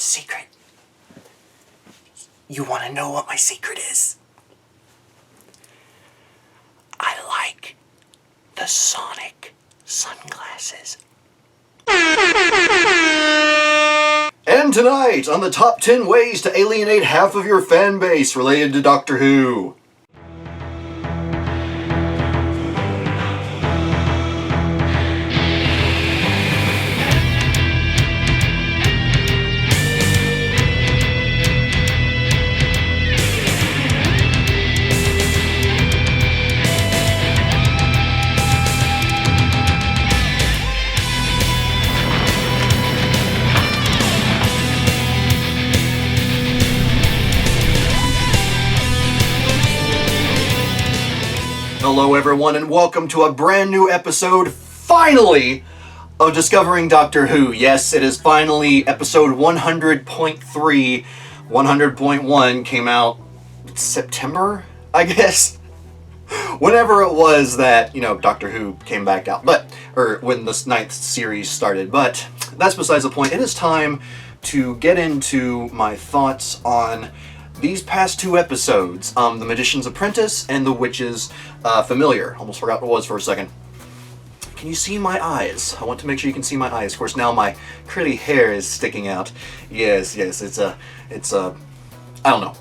secret. You want to know what my secret is? I like the Sonic sunglasses. And tonight, on the top 10 ways to alienate half of your fan base related to Doctor Who. Hello everyone and welcome to a brand new episode, finally, of Discovering Doctor Who. Yes, it is finally episode 100.3. 100.1 came out September, I guess? Whenever it was that, Doctor Who came back out. Or when the 9th series started. But that's besides the point. It is time to get into my thoughts on these past two episodes, The Magician's Apprentice and The Witch's Familiar. Almost forgot what it was for a second. Can you see my eyes? I want to make sure you can see my eyes. Of course, now my curly hair is sticking out. Yes, it's I don't know.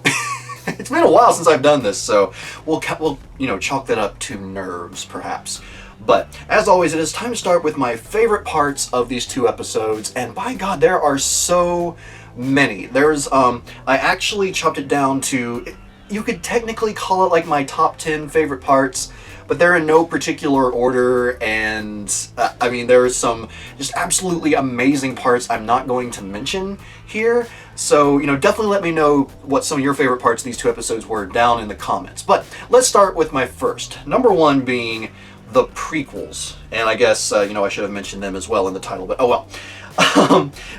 It's been a while since I've done this, so we'll chalk that up to nerves, perhaps. But, as always, it is time to start with my favorite parts of these two episodes, and by God, there are so many. There's, I actually chopped it down to, you could technically call it like my top 10 favorite parts, but they're in no particular order, and, there are some just absolutely amazing parts I'm not going to mention here, so, definitely let me know what some of your favorite parts of these two episodes were down in the comments. But, let's start with my first. Number one being the prequels, and I guess, I should have mentioned them as well in the title, but oh well.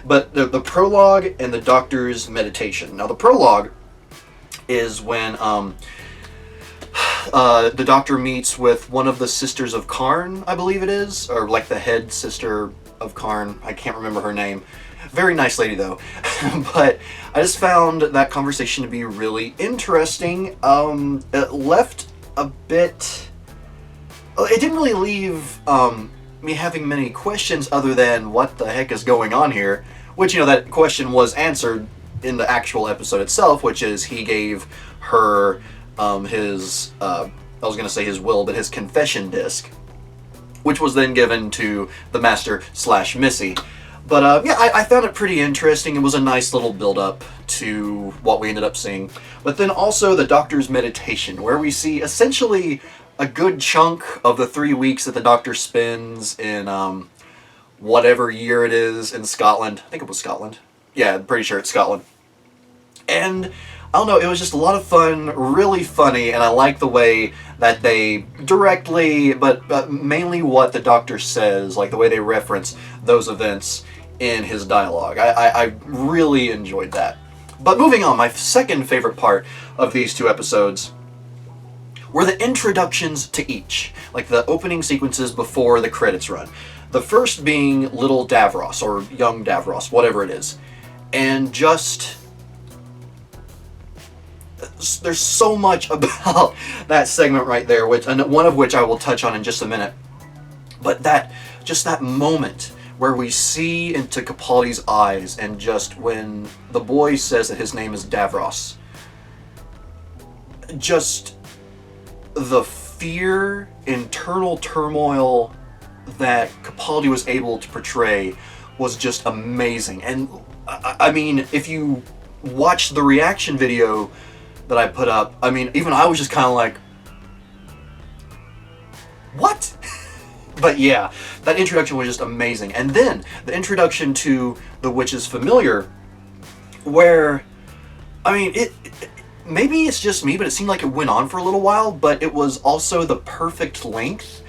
But the prologue and the Doctor's meditation. Now, the prologue is when the Doctor meets with one of the sisters of Karn, I believe it is, or like the head sister of Karn. I can't remember her name. Very nice lady, though. But I just found that conversation to be really interesting. It left a bit... It didn't really leave me having many questions other than what the heck is going on here, which, that question was answered in the actual episode itself, which is he gave her his, I was going to say his will, but his confession disc, which was then given to the Master/Missy. But I found it pretty interesting. It was a nice little build-up to what we ended up seeing. But then also the Doctor's meditation, where we see essentially a good chunk of the 3 weeks that the Doctor spends in whatever year it is in Scotland. I think it was Scotland. Yeah, I'm pretty sure it's Scotland. And I don't know, it was just a lot of fun, really funny, and I like the way that they directly, but mainly what the Doctor says, like the way they reference those events in his dialogue. I really enjoyed that. But moving on, my second favorite part of these two episodes were the introductions to each, like the opening sequences before the credits run. The first being Little Davros, or Young Davros, whatever it is. And just... there's so much about that segment right there, and one of which I will touch on in just a minute. But just that moment where we see into Capaldi's eyes, and just when the boy says that his name is Davros, just the fear, internal turmoil that Capaldi was able to portray was just amazing. And if you watch the reaction video that I put up, even I was just kind of like, what? But yeah, that introduction was just amazing. And then the introduction to The Witch's Familiar, where, maybe it's just me, but it seemed like it went on for a little while, but it was also the perfect length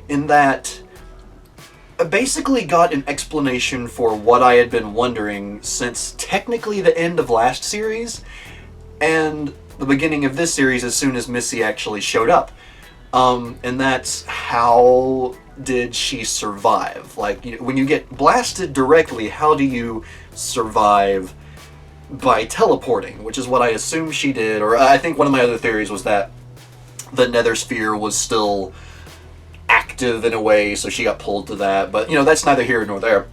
in that I basically got an explanation for what I had been wondering since technically the end of last series and the beginning of this series as soon as Missy actually showed up. And that's how did she survive? Like, when you get blasted directly, how do you survive by teleporting, which is what I assume she did, or I think one of my other theories was that the nether sphere was still active in a way, so she got pulled to that, but, that's neither here nor there.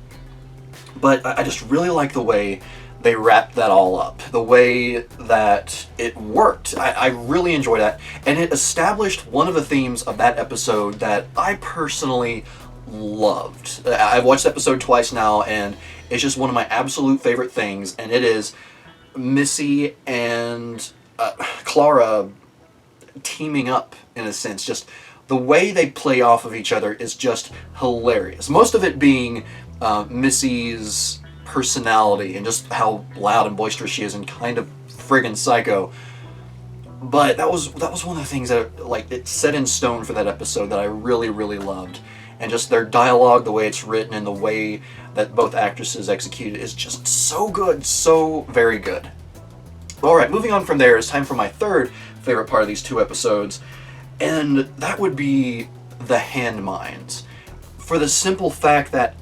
But I just really like the way they wrapped that all up, the way that it worked. I really enjoyed that, and it established one of the themes of that episode that I personally loved. I've watched the episode twice now, and it's just one of my absolute favorite things, and it is Missy and Clara teaming up, in a sense. Just the way they play off of each other is just hilarious. Most of it being Missy's personality and just how loud and boisterous she is and kind of friggin' psycho. But that was one of the things that, it set in stone for that episode that I really, really loved. And just their dialogue, the way it's written, and the way that both actresses executed is just so good, so very good. Alright, moving on from there, it's time for my third favorite part of these two episodes, and that would be the hand mines. For the simple fact that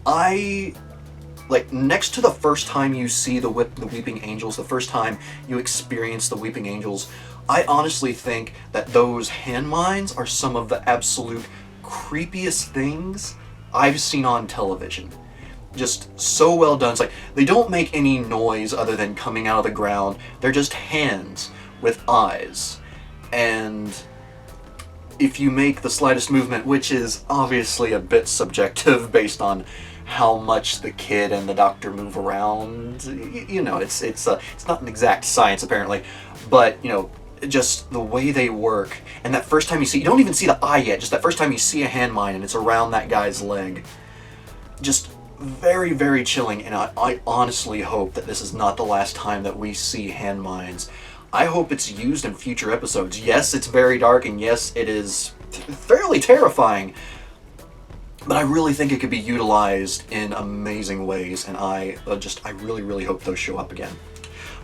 next to the first time you see the Weeping Angels, the first time you experience the Weeping Angels, I honestly think that those hand mines are some of the absolute creepiest things I've seen on television. Just so well done. It's like, they don't make any noise other than coming out of the ground. They're just hands with eyes. And if you make the slightest movement, which is obviously a bit subjective based on how much the kid and the doctor move around, it's not an exact science apparently, but just the way they work, and that first time you don't even see the eye yet, just that first time you see a hand mine and it's around that guy's leg, just very, very chilling. And I honestly hope that this is not the last time that we see hand mines. I hope it's used in future episodes. Yes, it's very dark, and yes, it is fairly terrifying, but I really think it could be utilized in amazing ways, and I really, really hope those show up again.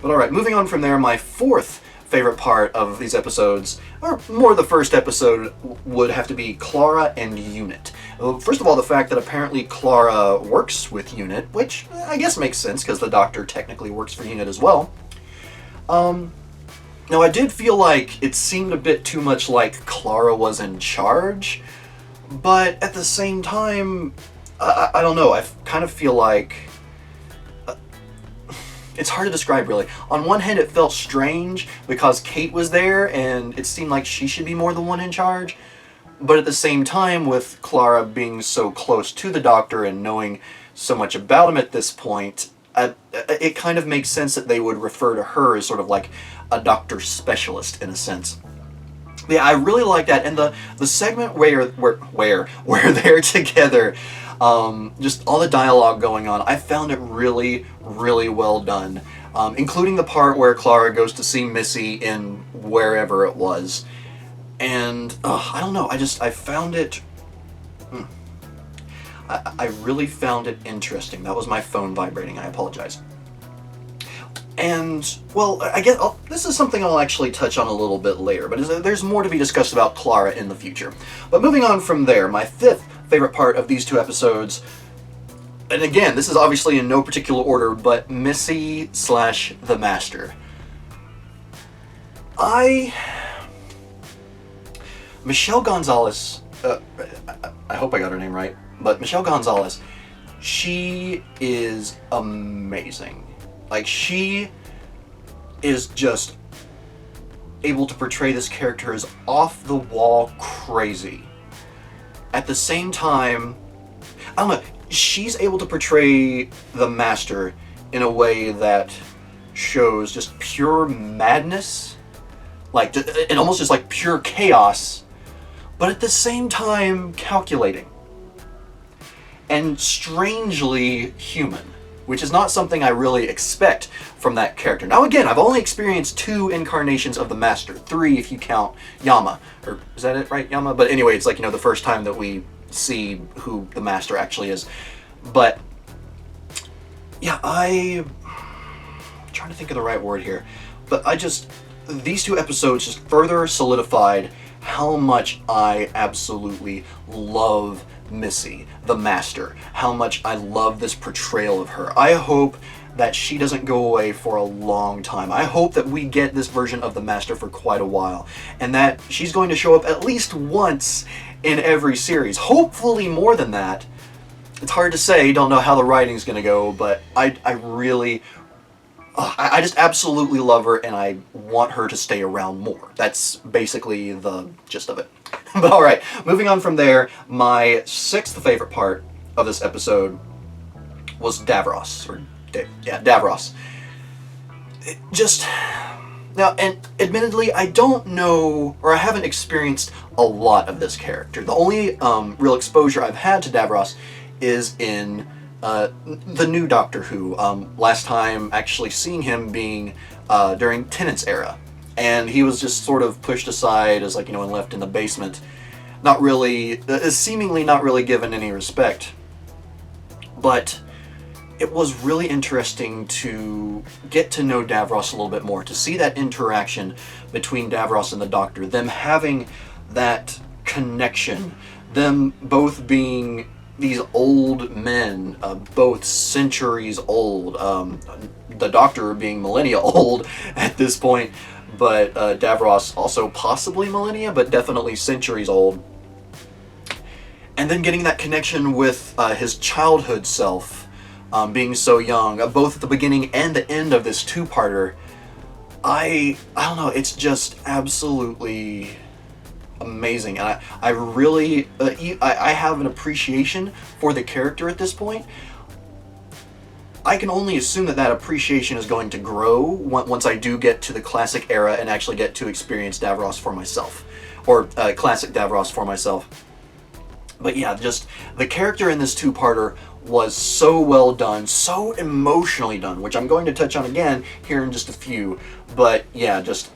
But alright, moving on from there, my fourth favorite part of these episodes, or more the first episode, would have to be Clara and UNIT. First of all, the fact that apparently Clara works with UNIT, which I guess makes sense because the Doctor technically works for UNIT as well. Now I did feel like it seemed a bit too much like Clara was in charge, but at the same time, I don't know, I kind of feel like it's hard to describe, really. On one hand, it felt strange because Kate was there and it seemed like she should be more the one in charge. But at the same time, with Clara being so close to the Doctor and knowing so much about him at this point, it kind of makes sense that they would refer to her as sort of like a Doctor specialist in a sense. Yeah, I really like that. And the segment where they're together, just all the dialogue going on, I found it really, really well done. Including the part where Clara goes to see Missy in wherever it was. And, I don't know, I found it... I really found it interesting. That was my phone vibrating, I apologize. And, well, I guess this is something I'll actually touch on a little bit later, but there's more to be discussed about Clara in the future. But moving on from there, my fifth favorite part of these two episodes, and again, this is obviously in no particular order, but Missy / the Master. Michelle Gonzalez, I hope I got her name right, but Michelle Gonzalez, she is amazing. Like, she is just able to portray this character as off-the-wall crazy. At the same time, I don't know, she's able to portray the Master in a way that shows just pure madness, like, and almost just like pure chaos, but at the same time calculating and strangely human, which is not something I really expect from that character. Now again, I've only experienced 2 incarnations of the Master, 3 if you count Yama, or is that it, right, Yama? But anyway, it's like, the first time that we see who the Master actually is. But yeah, I'm trying to think of the right word here, but these 2 episodes just further solidified how much I absolutely love Missy, the Master, how much I love this portrayal of her. I hope that she doesn't go away for a long time. I hope that we get this version of the Master for quite a while, and that she's going to show up at least once in every series. Hopefully more than that. It's hard to say, don't know how the writing's going to go, but I really... I just absolutely love her, and I want her to stay around more. That's basically the gist of it. But alright, moving on from there, my sixth favorite part of this episode was Davros. Davros. Now, and admittedly, I don't know, or I haven't experienced a lot of this character. The only real exposure I've had to Davros is in the new Doctor Who. Last time actually seeing him being during Tennant's era. And he was just sort of pushed aside as, like, and left in the basement. Not really, seemingly not really given any respect. But it was really interesting to get to know Davros a little bit more, to see that interaction between Davros and the Doctor, them having that connection, them both being these old men, both centuries old, the Doctor being millennia old at this point, but Davros also possibly millennia, but definitely centuries old. And then getting that connection with his childhood self, being so young, both at the beginning and the end of this two-parter. I don't know, it's just absolutely amazing. And I really, I have an appreciation for the character at this point. I can only assume that that appreciation is going to grow once I do get to the classic era and actually get to experience Davros for myself. Or classic Davros for myself. But yeah, just the character in this two-parter was so well done, so emotionally done, which I'm going to touch on again here in just a few. But yeah, just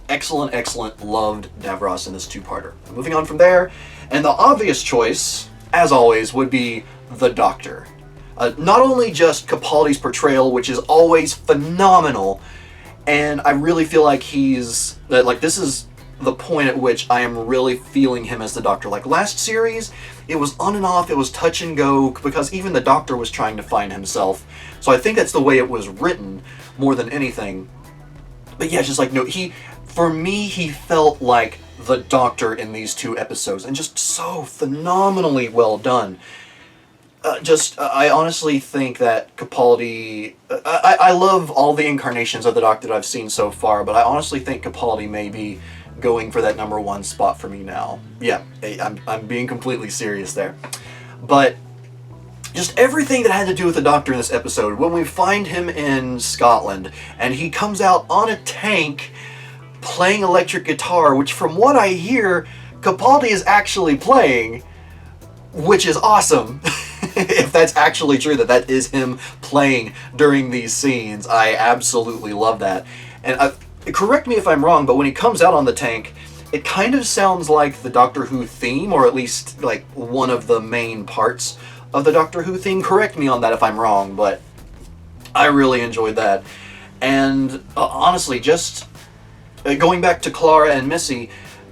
excellent, excellent. Loved Davros in this two-parter. Moving on from there, and the obvious choice, as always, would be the Doctor. Not only just Capaldi's portrayal, which is always phenomenal, and I really feel like this is the point at which I am really feeling him as the Doctor. Like last series, it was on and off, it was touch and go, because even the Doctor was trying to find himself. So I think that's the way it was written, more than anything. But yeah, just like, no, for me, he felt like the Doctor in these two episodes, and just so phenomenally well done. I honestly think that Capaldi... I love all the incarnations of the Doctor that I've seen so far, but I honestly think Capaldi may be going for that number one spot for me now. Yeah, I'm being completely serious there. But just everything that had to do with the Doctor in this episode, when we find him in Scotland, and he comes out on a tank playing electric guitar, which from what I hear, Capaldi is actually playing, which is awesome. If that's actually true, that is him playing during these scenes, I absolutely love that. And correct me if I'm wrong, but when he comes out on the tank, it kind of sounds like the Doctor Who theme, or at least like one of the main parts of the Doctor Who theme. Correct me on that if I'm wrong, but I really enjoyed that. And honestly, just going back to Clara and Missy,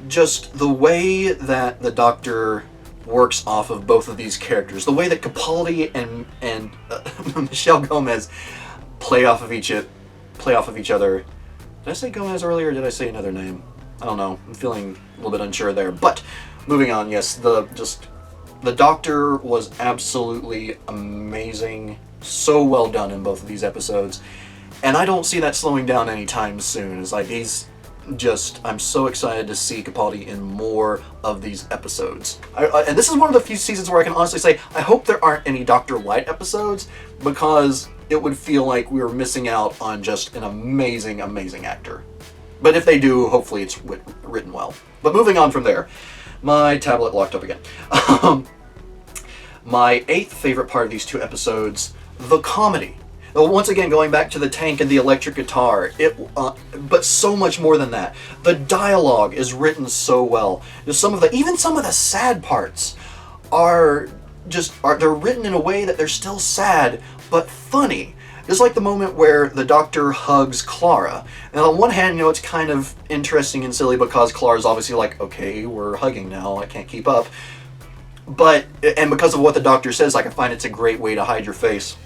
just the way that the Doctor works off of both of these characters, the way that Capaldi and Michelle Gomez play off of each other. Did I say Gomez earlier, or did I say another name? I don't know. I'm feeling a little bit unsure there. But moving on, yes, the Doctor was absolutely amazing. So well done in both of these episodes. And I don't see that slowing down anytime soon. It's like I'm so excited to see Capaldi in more of these episodes. And this is one of the few seasons where I can honestly say, I hope there aren't any Dr. Light episodes, because it would feel like we were missing out on just an amazing, amazing actor. But if they do, hopefully it's written well. But moving on from there, my tablet locked up again. My eighth favorite part of these two episodes, the comedy. Once again, going back to the tank and the electric guitar, but so much more than that. The dialogue is written so well. Even some of the sad parts they're written in a way that they're still sad, but funny. Just like the moment where the Doctor hugs Clara. And on one hand, it's kind of interesting and silly because Clara's obviously like, okay, we're hugging now, I can't keep up. and because of what the Doctor says, like, I find it's a great way to hide your face.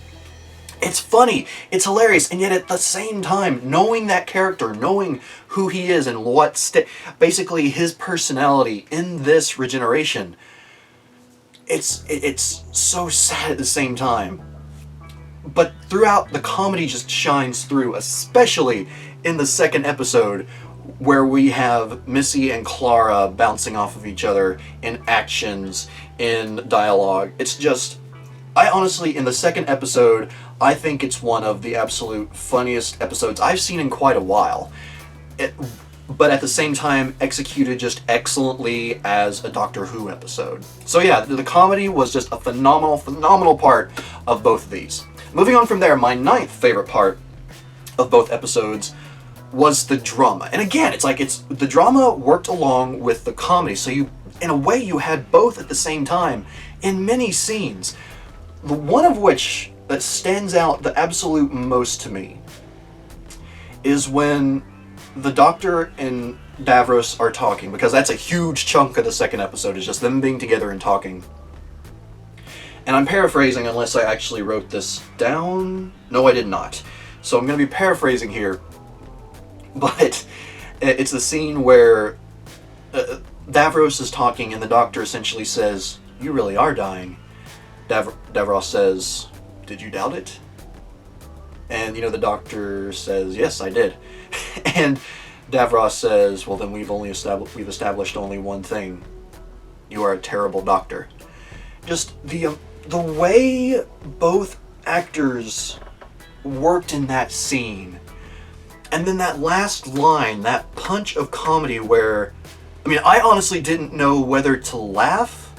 It's funny, it's hilarious, and yet at the same time, knowing that character, knowing who he is and basically his personality in this regeneration, it's so sad at the same time. But throughout, the comedy just shines through, especially in the second episode, where we have Missy and Clara bouncing off of each other in actions, in dialogue. It's just, I honestly, in the second episode, I think it's one of the absolute funniest episodes I've seen in quite a while. But at the same time, executed just excellently as a Doctor Who episode. So yeah, the comedy was just a phenomenal, phenomenal part of both of these. Moving on from there, my ninth favorite part of both episodes was the drama. And again, the drama worked along with the comedy, so in a way, you had both at the same time in many scenes. The one of which that stands out the absolute most to me is when the Doctor and Davros are talking, because that's a huge chunk of the second episode, is just them being together and talking. And I'm paraphrasing unless I actually wrote this down. No, I did not. So I'm going to be paraphrasing here. But it's the scene where Davros is talking and the Doctor essentially says, "You really are dying." Davros says, "Did you doubt it?" And, the Doctor says, "Yes, I did." And Davros says, "Well, then we've established only one thing. You are a terrible doctor." Just the way both actors worked in that scene. And then that last line, that punch of comedy where, I honestly didn't know whether to laugh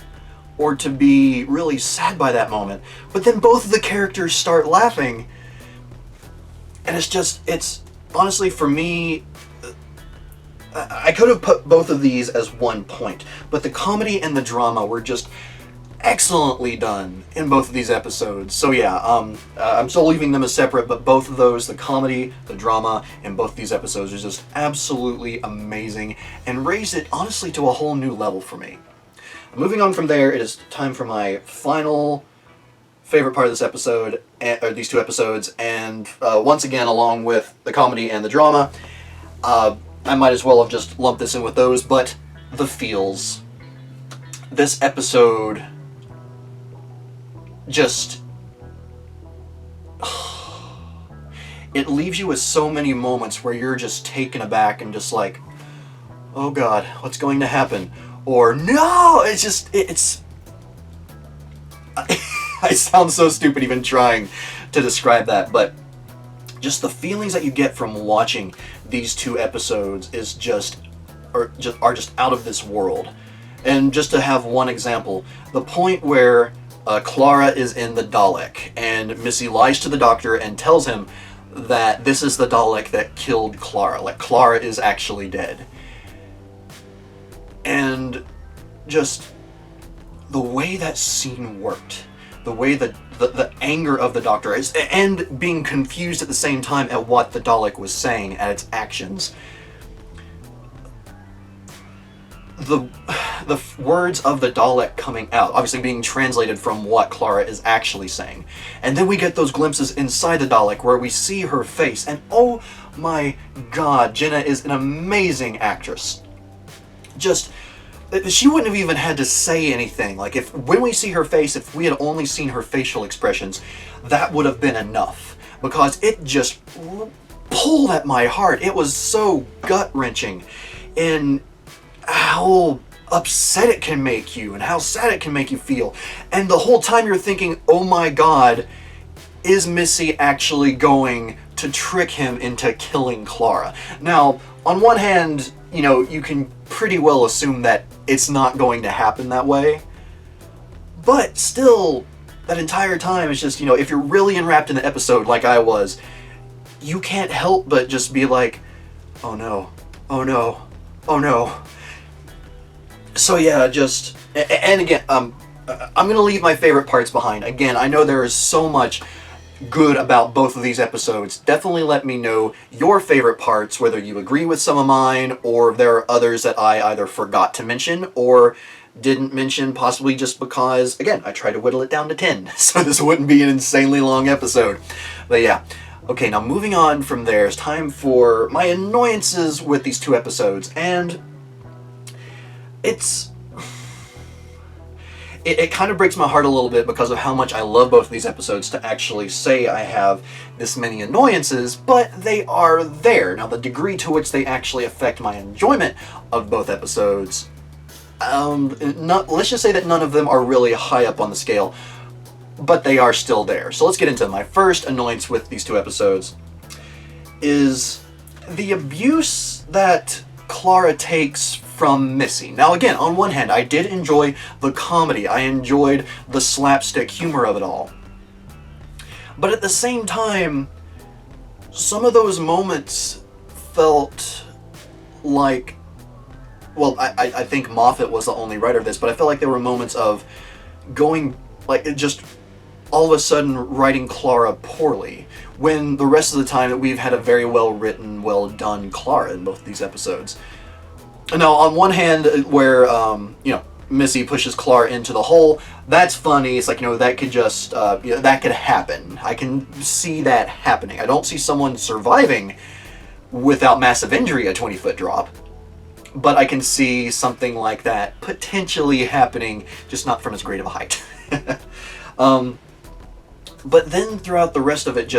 or to be really sad by that moment. But then both of the characters start laughing. And it's honestly, for me, I could have put both of these as one point. But the comedy and the drama were just excellently done in both of these episodes. So yeah, I'm still leaving them as separate, but both of those, the comedy, the drama, in both these episodes is just absolutely amazing and raised it, honestly, to a whole new level for me. Moving on from there, it is time for my final favorite part of this episode, or these two episodes, and once again, along with the comedy and the drama, I might as well have just lumped this in with those, but the feels. This episode just, it leaves you with so many moments where you're just taken aback and just like, oh God, what's going to happen? Or no, it's I sound so stupid even trying to describe that, but just the feelings that you get from watching these two episodes are just out of this world. And just to have one example, the point where Clara is in the Dalek, and Missy lies to the Doctor and tells him that this is the Dalek that killed Clara, like Clara is actually dead. And just the way that scene worked, the way that the anger of the Doctor is, and being confused at the same time at what the Dalek was saying, at its actions. The words of the Dalek coming out, obviously being translated from what Clara is actually saying. And then we get those glimpses inside the Dalek where we see her face, and oh my God, Jenna is an amazing actress. Just, she wouldn't have even had to say anything. Like, when we see her face, if we had only seen her facial expressions, that would have been enough. Because it just pulled at my heart. It was so gut-wrenching in how upset it can make you and how sad it can make you feel. And the whole time you're thinking, oh my God, is Missy actually going to trick him into killing Clara? Now, on one hand, you can pretty well assume that it's not going to happen that way. But still, that entire time, it's just, if you're really enwrapped in the episode like I was, you can't help but just be like, oh no, oh no, oh no. So yeah, and again, I'm going to leave my favorite parts behind. Again, I know there is so much good about both of these episodes. Definitely let me know your favorite parts, whether you agree with some of mine, or if there are others that I either forgot to mention, or didn't mention, possibly just because, again, I tried to whittle it down to 10, so this wouldn't be an insanely long episode. But yeah. Okay, now moving on from there, it's time for my annoyances with these 2 episodes, and it kind of breaks my heart a little bit because of how much I love both of these episodes to actually say I have this many annoyances, but they are there. Now, the degree to which they actually affect my enjoyment of both episodes, let's just say that none of them are really high up on the scale, but they are still there. So let's get into them. My first annoyance with these 2 episodes is the abuse that Clara takes from Missy. Now again, on one hand, I did enjoy the comedy. I enjoyed the slapstick humor of it all. But at the same time, some of those moments felt like, well, I think Moffat was the only writer of this, but I felt like there were moments of going, like, it just all of a sudden writing Clara poorly, when the rest of the time that we've had a very well written, well done Clara in both these episodes. Now, on one hand, where, Missy pushes Clara into the hole, that's funny. It's like, that could just, that could happen. I can see that happening. I don't see someone surviving without massive injury a 20-foot drop, but I can see something like that potentially happening, just not from as great of a height. But then throughout the rest of it,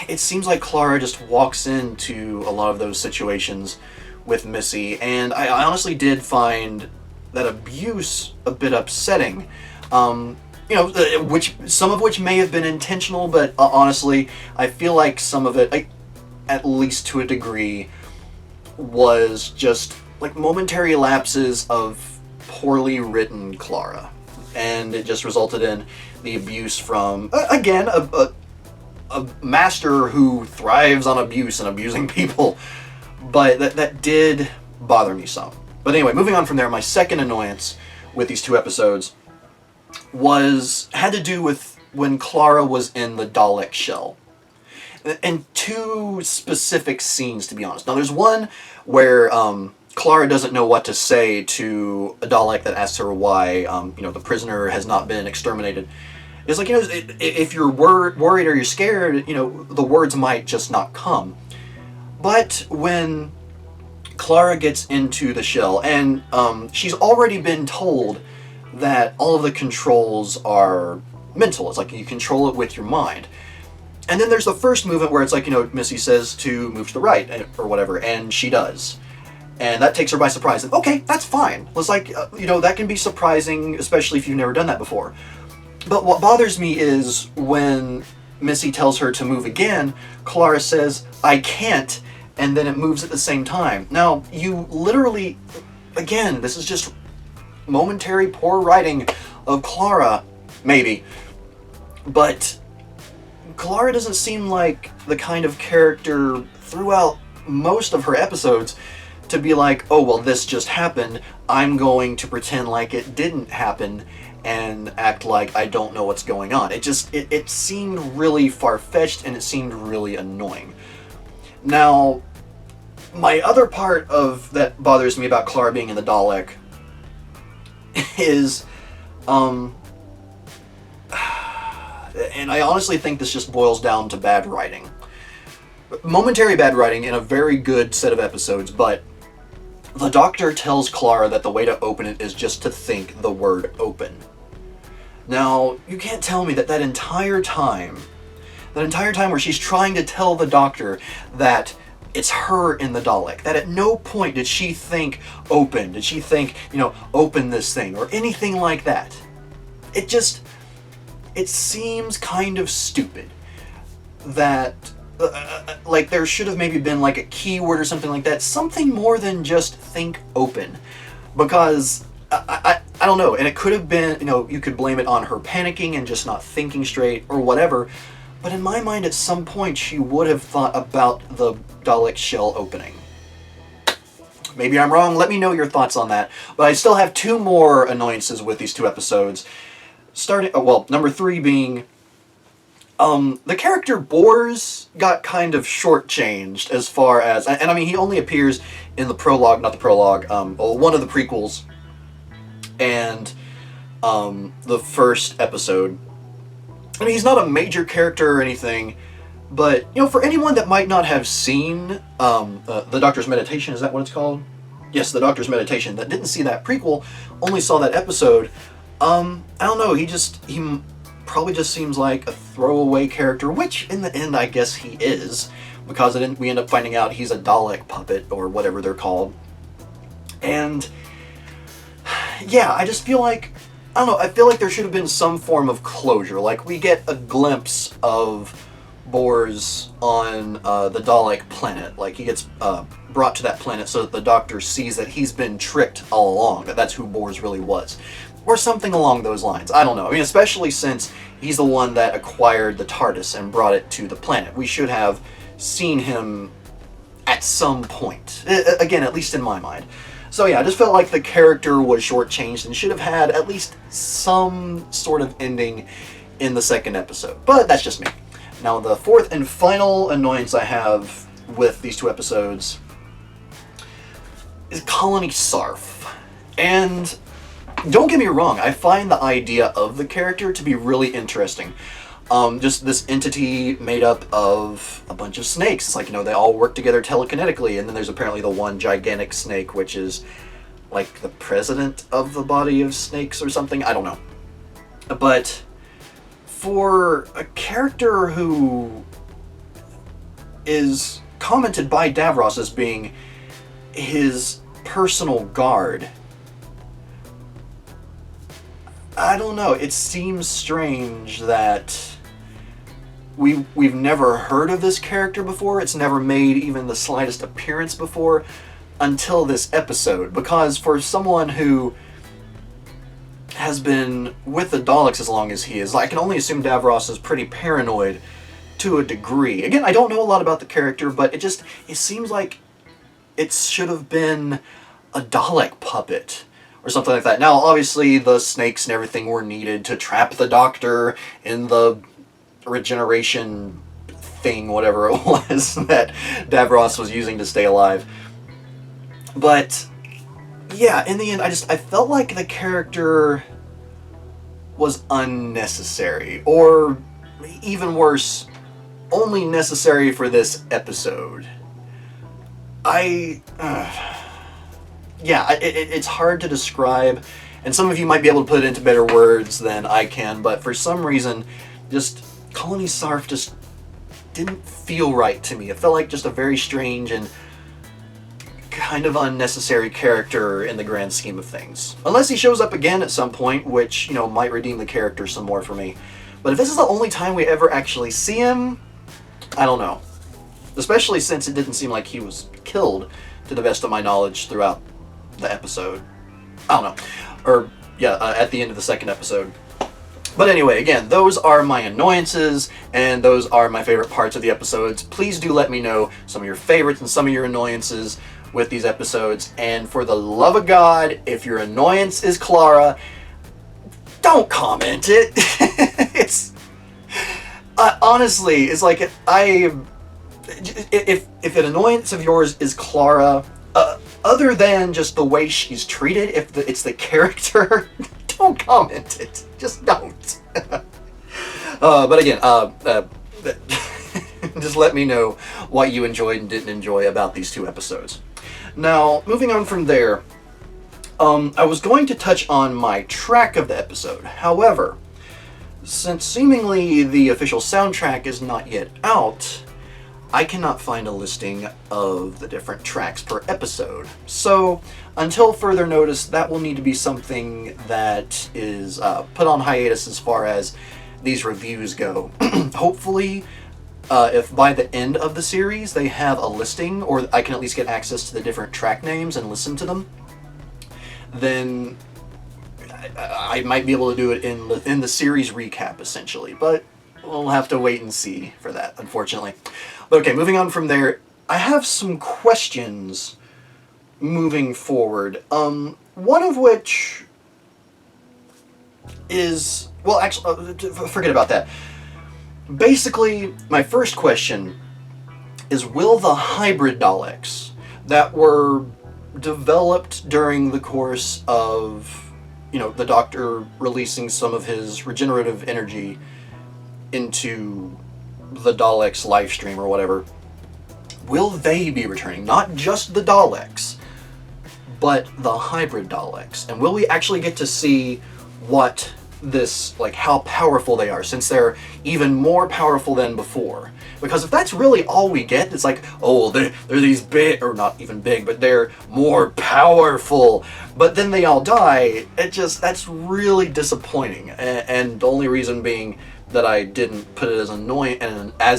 it seems like Clara just walks into a lot of those situations with Missy, and I honestly did find that abuse a bit upsetting. Which some of which may have been intentional, but honestly, I feel like some of it, at least to a degree, was just like momentary lapses of poorly written Clara, and it just resulted in the abuse from, again, a master who thrives on abuse and abusing people. But that did bother me some. But anyway, moving on from there, my second annoyance with these 2 episodes had to do with when Clara was in the Dalek shell. And 2 specific scenes, to be honest. Now, there's one where Clara doesn't know what to say to a Dalek that asks her why, the prisoner has not been exterminated. It's like, if you're worried or you're scared, the words might just not come. But when Clara gets into the shell, and she's already been told that all of the controls are mental. It's like you control it with your mind. And then there's the first movement where it's like, Missy says to move to the right, or whatever, and she does. And that takes her by surprise. And, okay, that's fine. It's like, that can be surprising, especially if you've never done that before. But what bothers me is when Missy tells her to move again, Clara says, I can't, and then it moves at the same time. Now, you literally, again, this is just momentary poor writing of Clara, maybe, but Clara doesn't seem like the kind of character throughout most of her episodes to be like, oh, well, this just happened, I'm going to pretend like it didn't happen and act like I don't know what's going on. It seemed really far-fetched, and it seemed really annoying. Now, my other part of that bothers me about Clara being in the Dalek is, and I honestly think this just boils down to bad writing. Momentary bad writing in a very good set of episodes, but the Doctor tells Clara that the way to open it is just to think the word open. Now, you can't tell me that entire time where she's trying to tell the Doctor that it's her in the Dalek, that at no point did she think open, did she think, open this thing, or anything like that. It seems kind of stupid that, like, there should have maybe been like a keyword or something like that, something more than just think open, because I don't know, and it could have been, you could blame it on her panicking and just not thinking straight or whatever, but in my mind at some point she would have thought about the Dalek shell opening. Maybe I'm wrong, let me know your thoughts on that, but I still have 2 more annoyances with these 2 episodes. Number 3 being The character Bors got kind of shortchanged as far as, and I mean, he only appears in the prologue, not the prologue, one of the prequels, and the first episode. I mean, he's not a major character or anything, but, you know, for anyone that might not have seen the Doctor's Meditation, is that what it's called? Yes, the Doctor's Meditation, that didn't see that prequel, only saw that episode, I don't know, he probably just seems like a throwaway character, which in the end I guess he is, because we end up finding out he's a Dalek puppet, or whatever they're called. And yeah, I just feel like, I don't know, I feel like there should have been some form of closure. Like, we get a glimpse of Bors on the Dalek planet. Like, he gets brought to that planet so that the Doctor sees that he's been tricked all along, that that's who Bors really was. Or something along those lines. I don't know. I mean, especially since he's the one that acquired the TARDIS and brought it to the planet. We should have seen him at some point. Again, at least in my mind. So yeah, I just felt like the character was shortchanged and should have had at least some sort of ending in the second episode. But that's just me. Now, the fourth and final annoyance I have with these two episodes is Colony Sarff. And don't get me wrong, I find the idea of the character to be really interesting. Just this entity made up of a bunch of snakes. It's like, you know, they all work together telekinetically, and then there's apparently the one gigantic snake, which is like the president of the body of snakes or something. I don't know. But for a character who is commented by Davros as being his personal guard, I don't know, it seems strange that we've never heard of this character before. It's never made even the slightest appearance before until this episode. Because for someone who has been with the Daleks as long as he is, I can only assume Davros is pretty paranoid to a degree. Again, I don't know a lot about the character, but it seems like it should have been a Dalek puppet or something like that. Now, obviously, the snakes and everything were needed to trap the Doctor in the regeneration thing, whatever it was, that Davros was using to stay alive. But yeah, in the end, I felt like the character was unnecessary, or even worse, only necessary for this episode. Yeah, it's hard to describe, and some of you might be able to put it into better words than I can, but for some reason, just Colony Sarff just didn't feel right to me. It felt like just a very strange and kind of unnecessary character in the grand scheme of things. Unless he shows up again at some point, which, you know, might redeem the character some more for me. But if this is the only time we ever actually see him, I don't know. Especially since it didn't seem like he was killed, to the best of my knowledge, throughout the episode. I don't know. Or, yeah, at the end of the second episode. But anyway, again, those are my annoyances, and those are my favorite parts of the episodes. Please do let me know some of your favorites and some of your annoyances with these episodes. And for the love of God, if your annoyance is Clara, don't comment it. It's... honestly, it's like, if an annoyance of yours is Clara, other than just the way she's treated, if it's the character, don't comment it. Just don't. But again, just let me know what you enjoyed and didn't enjoy about these two episodes. Now, moving on from there, I was going to touch on my track of the episode. However, since seemingly the official soundtrack is not yet out, I cannot find a listing of the different tracks per episode. So, until further notice, that will need to be something that is put on hiatus as far as these reviews go. Hopefully, if by the end of the series they have a listing, or I can at least get access to the different track names and listen to them, then I might be able to do it in the series recap, essentially. But we'll have to wait and see for that, unfortunately. But okay, moving on from there, I have some questions moving forward. One of which is... Well, actually, forget about that. basically, my first question is, will the hybrid Daleks that were developed during the course of, the Doctor releasing some of his regenerative energy into the Daleks' life stream or whatever, will they be returning? Not just the Daleks, but the hybrid Daleks. And will we actually get to see what this, how powerful they are, since they're even more powerful than before? Because if that's really all we get, it's they're these big, or not even big, but they're more powerful, but then they all die. That's really disappointing. And the only reason being that I didn't put it as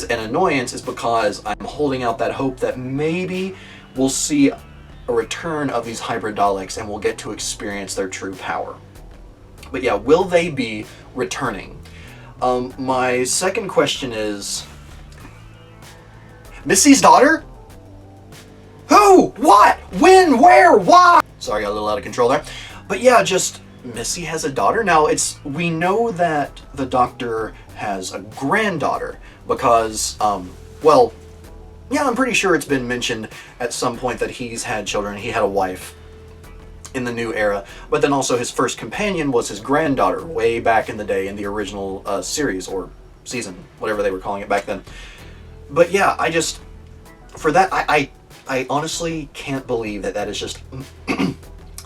an annoyance is because I'm holding out that hope that maybe we'll see a return of these hybrid Daleks and we'll get to experience their true power. But yeah, will they be returning? My second question is, Missy's daughter? Who? What? When? Where? Why? Sorry, I got a little out of control there. But yeah, Missy has a daughter. Now, we know that the Doctor has a granddaughter because, I'm pretty sure it's been mentioned at some point that he's had children. He had a wife in the new era, but then also his first companion was his granddaughter way back in the day in the original series or season, whatever they were calling it back then. But yeah, I honestly can't believe that is just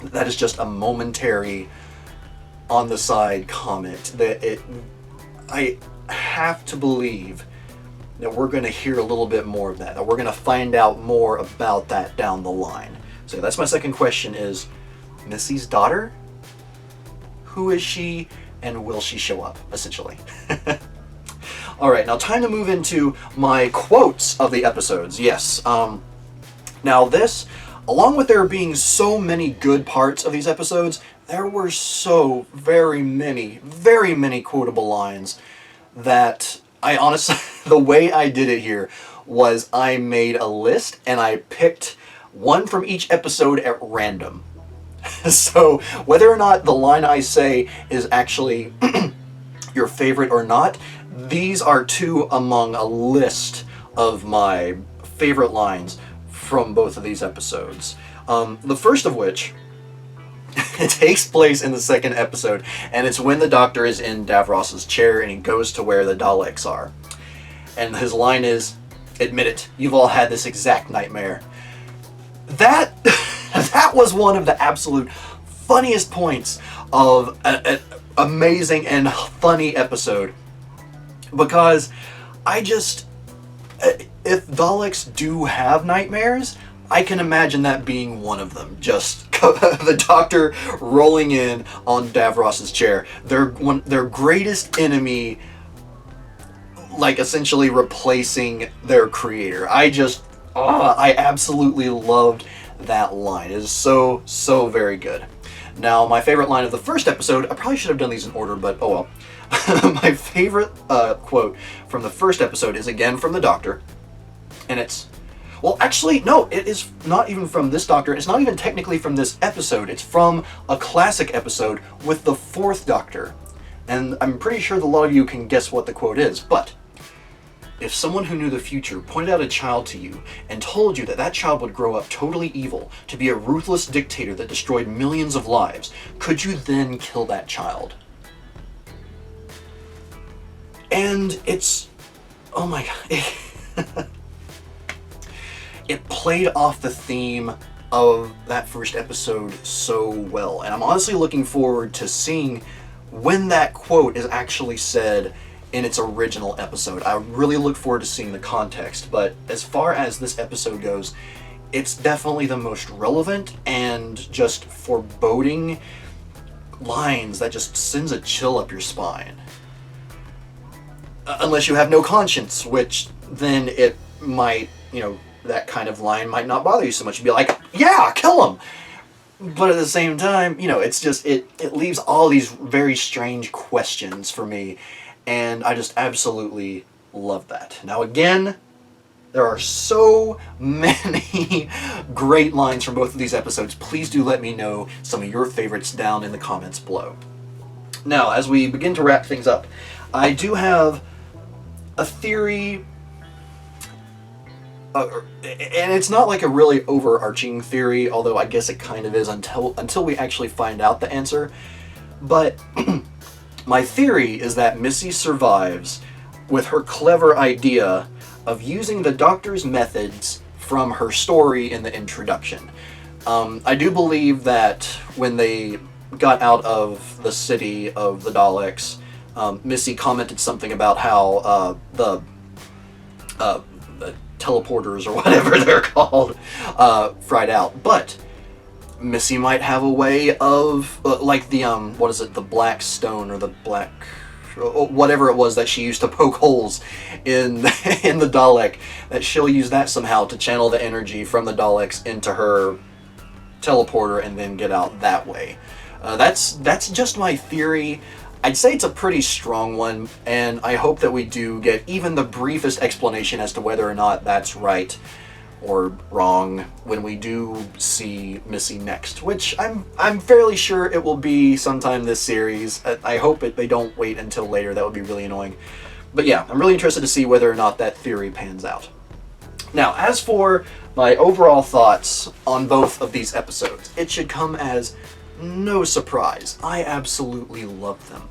that is just a momentary on the side comment. I have to believe that we're going to hear a little bit more of that we're going to find out more about that down the line. So that's my second question is, Missy's daughter? Who is she, and will she show up, essentially? Alright, now time to move into my quotes of the episodes. Yes, now this, along with there being so many good parts of these episodes, there were so very many quotable lines that I honestly, the way I did it here was I made a list and I picked one from each episode at random. So whether or not the line I say is actually your favorite or not, these are two among a list of my favorite lines from both of these episodes. The first of which, it takes place in the second episode, and it's when the Doctor is in Davros's chair and he goes to where the Daleks are. And his line is, "Admit it, you've all had this exact nightmare." That was one of the absolute funniest points of an amazing and funny episode. Because if Daleks do have nightmares, I can imagine that being one of them. Just the Doctor rolling in on Davros's chair. Their greatest enemy, essentially replacing their creator. I absolutely loved that line. It is so very good. Now, my favorite line of the first episode, I probably should have done these in order, but oh well. My favorite quote from the first episode is again from the Doctor, and it's, well, actually, no, it is not even from this Doctor. It's not even technically from this episode. It's from a classic episode with the fourth Doctor, and I'm pretty sure that a lot of you can guess what the quote is, but if someone who knew the future pointed out a child to you and told you that that child would grow up totally evil, to be a ruthless dictator that destroyed millions of lives, could you then kill that child? And it's, oh my god, it played off the theme of that first episode so well, and I'm honestly looking forward to seeing when that quote is actually said in its original episode. I really look forward to seeing the context, but as far as this episode goes, it's definitely the most relevant and just foreboding lines that just sends a chill up your spine. Unless you have no conscience, which then it might, that kind of line might not bother you so much. You'd be like, yeah, kill him! But at the same time, it's just, it leaves all these very strange questions for me, and I just absolutely love that. Now again, there are so many great lines from both of these episodes. Please do let me know some of your favorites down in the comments below. Now, as we begin to wrap things up, I do have a theory, and it's not like a really overarching theory, although I guess it kind of is until we actually find out the answer. But my theory is that Missy survives with her clever idea of using the Doctor's methods from her story in the introduction. I do believe that when they got out of the city of the Daleks, Missy commented something about how the teleporters, or whatever they're called, fried out. But Missy might have a way of, like the, what is it, the black stone, or the black, whatever it was that she used to poke holes in in the Dalek, that she'll use that somehow to channel the energy from the Daleks into her teleporter and then get out that way. That's just my theory. I'd say it's a pretty strong one, and I hope that we do get even the briefest explanation as to whether or not that's right or wrong when we do see Missy next, which I'm fairly sure it will be sometime this series. I hope they don't wait until later. That would be really annoying. But yeah, I'm really interested to see whether or not that theory pans out. Now, as for my overall thoughts on both of these episodes, it should come as no surprise. I absolutely love them.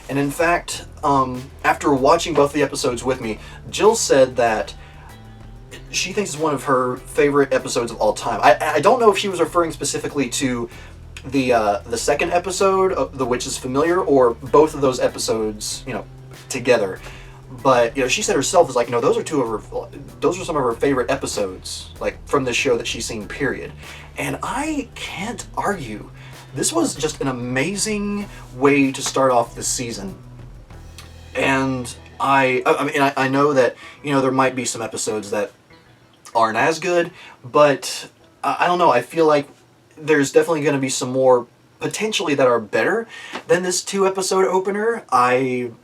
And in fact, after watching both the episodes with me, Jill said that she thinks it's one of her favorite episodes of all time. I don't know if she was referring specifically to the second episode of The Witch is Familiar, or both of those episodes, together. But she said herself is like, those are some of her favorite episodes, like from this show that she's seen, period. And I can't argue. This was just an amazing way to start off this season. And I know that there might be some episodes that aren't as good, but I don't know. I feel like there's definitely going to be some more potentially that are better than this 2-episode opener. I'm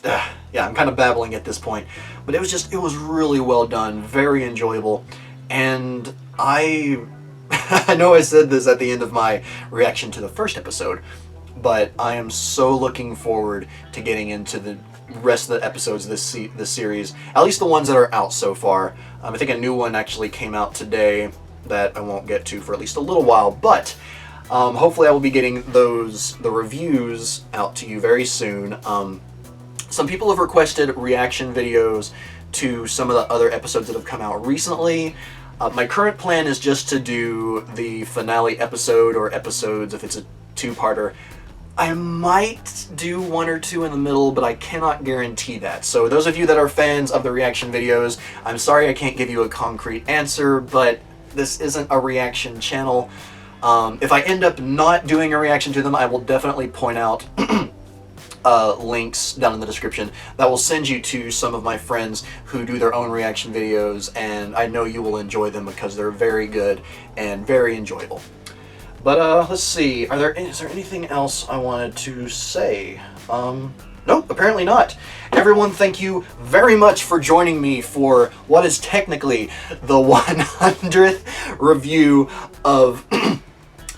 kind of babbling at this point, but it was really well done, very enjoyable, and I know I said this at the end of my reaction to the first episode, but I am so looking forward to getting into the rest of the episodes of this series, at least the ones that are out so far. I think a new one actually came out today that I won't get to for at least a little while, but hopefully I will be getting the reviews out to you very soon. Some people have requested reaction videos to some of the other episodes that have come out recently. My current plan is just to do the finale episode, or episodes if it's a 2-parter. I might do 1 or 2 in the middle, but I cannot guarantee that. So those of you that are fans of the reaction videos, I'm sorry I can't give you a concrete answer, but this isn't a reaction channel. If I end up not doing a reaction to them, I will definitely point out links down in the description that will send you to some of my friends who do their own reaction videos, and I know you will enjoy them because they're very good and very enjoyable. But let's see, is there anything else I wanted to say? Nope, apparently not. Everyone, thank you very much for joining me for what is technically the 100th review of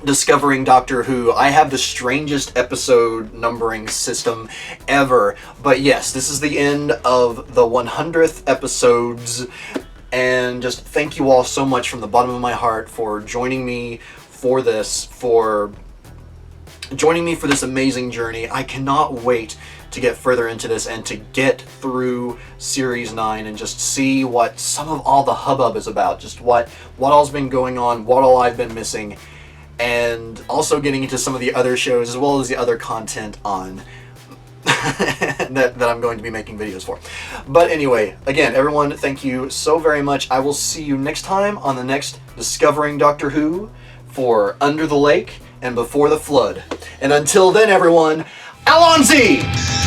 Discovering Doctor Who. I have the strangest episode numbering system ever, but yes, this is the end of the 100th episodes, and just thank you all so much from the bottom of my heart for joining me for this, amazing journey. I cannot wait to get further into this and to get through Series 9 and just see what some of all the hubbub is about, just what all's been going on, what all I've been missing, and also getting into some of the other shows as well as the other content on that I'm going to be making videos for. But anyway, again, everyone, thank you so very much. I will see you next time on the next Discovering Doctor Who for Under the Lake and Before the Flood. And until then, everyone, Alonzi!